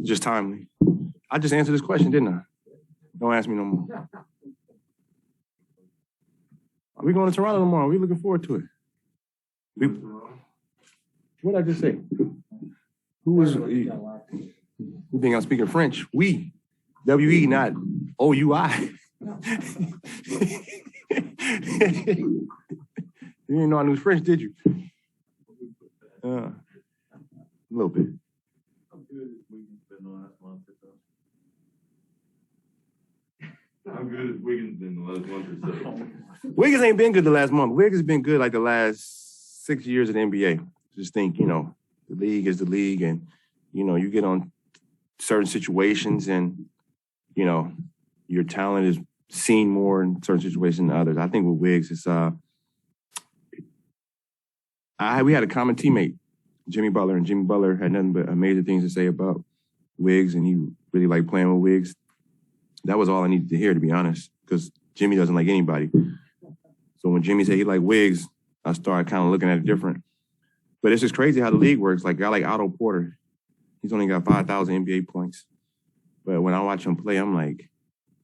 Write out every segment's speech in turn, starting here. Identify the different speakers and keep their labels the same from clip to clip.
Speaker 1: Just timely. I just answered this question, didn't I? Don't ask me no more. Are we going to Toronto tomorrow? We looking forward to it. What did I just say? Who think I'm speaking French? We. W-E, not O-U-I. You didn't know I knew French, did you? A little bit.
Speaker 2: How good has Wiggins been the last month or so? How good has Wiggins been the last month or so?
Speaker 1: Wiggins ain't been good the last month. Wiggins has been good like the last 6 years in the NBA. Just think, the league is the league, and, you get on certain situations and, your talent is seen more in certain situations than others. I think with Wiggs, it's we had a common teammate, Jimmy Butler, and Jimmy Butler had nothing but amazing things to say about Wiggs, and he really liked playing with Wiggs. That was all I needed to hear, to be honest, because Jimmy doesn't like anybody. So when Jimmy said he liked Wiggs, I started kind of looking at it different. But it's just crazy how the league works. Like a guy like Otto Porter, he's only got 5,000 NBA points. But when I watch him play, I'm like,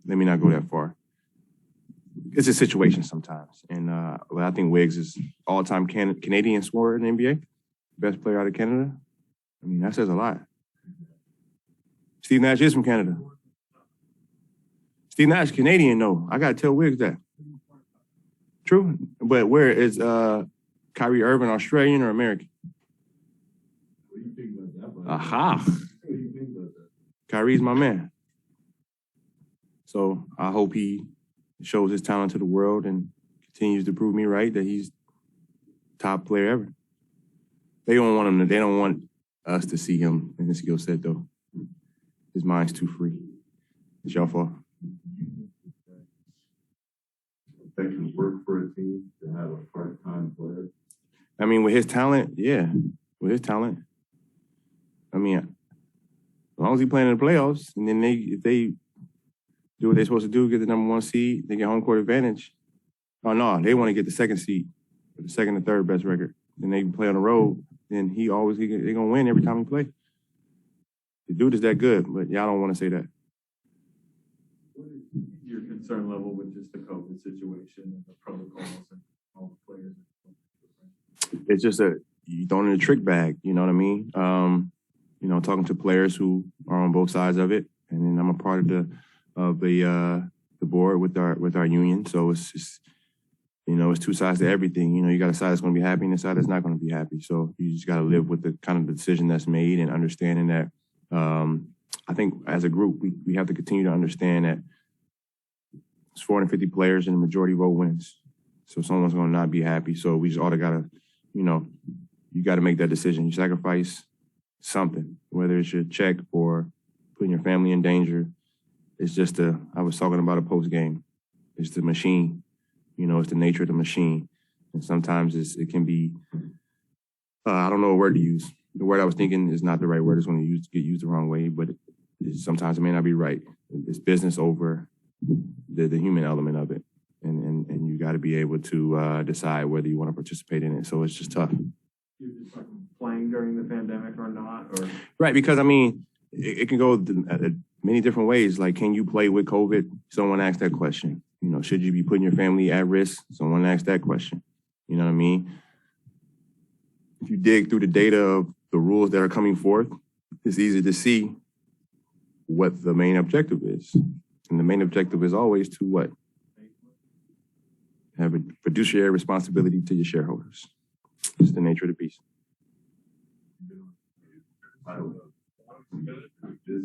Speaker 1: let me not go that far. It's a situation sometimes. And but I think Wiggs is all-time Canadian scorer in the NBA, best player out of Canada. I mean, that says a lot. Steve Nash is from Canada. Steve Nash Canadian, though. I got to tell Wiggs that. True. But where is Kyrie Irving Australian or American?
Speaker 2: What do you think about that?
Speaker 1: Aha.
Speaker 2: What do you think about that?
Speaker 1: Kyrie's my man. So I hope he shows his talent to the world and continues to prove me right that he's top player ever. They don't want us to see him in his skill set, though. His mind's too free. It's y'all fault.
Speaker 2: That can work for a team to have a part-time player.
Speaker 1: I mean, with his talent, yeah. With his talent. I mean, as long as he's playing in the playoffs, and then if they do what they're supposed to do, get the number 1 seed, they get home court advantage. Oh, no, they want to get the 2nd seed, the 2nd and 3rd best record. Then they can play on the road, and they're going to win every time he play. The dude is that good, but y'all don't want to say that.
Speaker 2: What is your concern level with just the COVID situation and the protocols and all the players?
Speaker 1: It's just you thrown in a trick bag, you know what I mean? Talking to players who are on both sides of it, and then I'm a part of the board with our union. So it's just, it's two sides to everything. You got a side that's going to be happy and a side that's not going to be happy. So you just got to live with the kind of the decision that's made and understanding that. I think as a group, we have to continue to understand that it's 450 players and the majority vote wins. So someone's going to not be happy. So we just all got to, you got to make that decision. You sacrifice something, whether it's your check or putting your family in danger. It's just I was talking about a postgame. It's the machine, it's the nature of the machine. And sometimes it can be, I don't know what word to use. The word I was thinking is not the right word. It's going to get used the wrong way, but sometimes it may not be right. It's business over the human element of it. And you got to be able to decide whether you want to participate in it. So it's just tough.
Speaker 2: You're just playing during the pandemic or not? Or
Speaker 1: Right, because, it can go many different ways. Like, can you play with COVID? Someone asked that question. Should you be putting your family at risk? Someone asked that question. You know what I mean? If you dig through the data of the rules that are coming forth, it's easy to see what the main objective is. And the main objective is always to what? Have a fiduciary responsibility to your shareholders. It's the nature of the beast.
Speaker 2: I don't know.
Speaker 1: The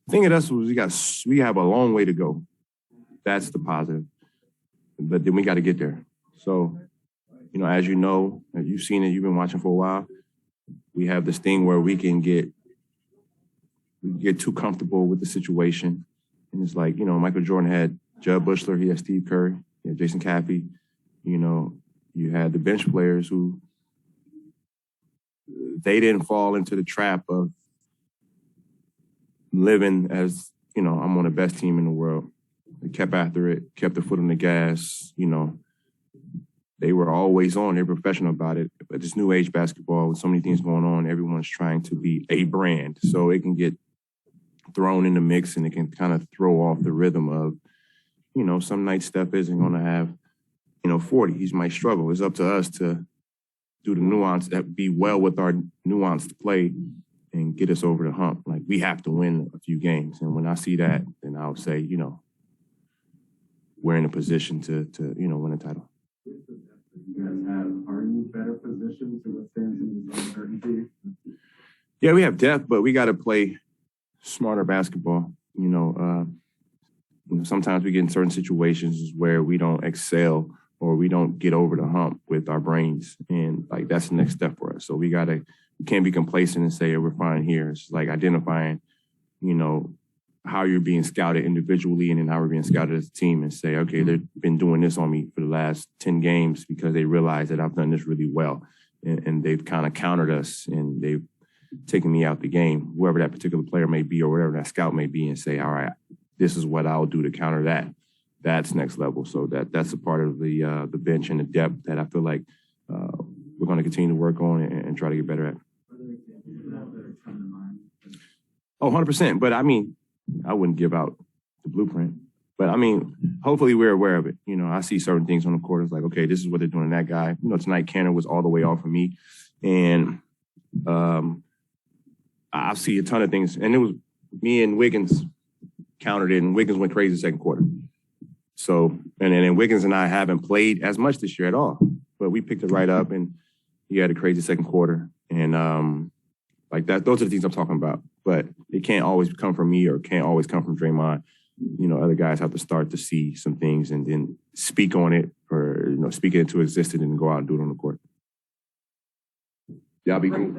Speaker 1: thing of us was we have a long way to go. That's the positive. But then we got to get there. So, as you've seen it, you've been watching for a while, we have this thing where we can get too comfortable with the situation. And it's like, Michael Jordan had Jud Bushler, he had Steve Kerr, he had Jason Caffey. You had the bench players who they didn't fall into the trap of living as, I'm on the best team in the world. They kept after it, kept their foot on the gas, they were always on. They're professional about it. But this new age basketball, with so many things going on, everyone's trying to be a brand. So it can get thrown in the mix and it can kind of throw off the rhythm of, some nights Steph isn't going to have, 40. He might struggle. It's up to us to do the nuance, that be well with our nuanced play and get us over the hump. Like, we have to win a few games. And when I see that, then I'll say, we're in a position to win a title.
Speaker 3: You guys are you better positioned to withstand some of this uncertainty?
Speaker 1: Yeah, we have depth, but we got to play smarter basketball. Sometimes we get in certain situations where we don't excel or we don't get over the hump with our brains, and like that's the next step for us. So we can't be complacent and say, we're fine here. It's like identifying, how you're being scouted individually and then how we're being scouted as a team, and say, okay, they've been doing this on me for the last 10 games because they realize that I've done this really well. And they've kind of countered us and they've taken me out the game, whoever that particular player may be or whatever that scout may be, and say, all right, this is what I'll do to counter that. That's next level. So that's a part of the bench and the depth that I feel like we're going to continue to work on and try to get better at. Oh, 100%. But I mean, I wouldn't give out the blueprint. But I mean, hopefully we're aware of it. I see certain things on the court. It's like, okay, this is what they're doing to that guy. Tonight Canner was all the way off of me. And I see a ton of things. And it was me and Wiggins countered it, and Wiggins went crazy second quarter. So, and then Wiggins and I haven't played as much this year at all. But we picked it right up, and he had a crazy second quarter. And like that, those are the things I'm talking about. But it can't always come from me or can't always come from Draymond. Other guys have to start to see some things and then speak on it or, speak it into existence and go out and do it on the court. Y'all be cool.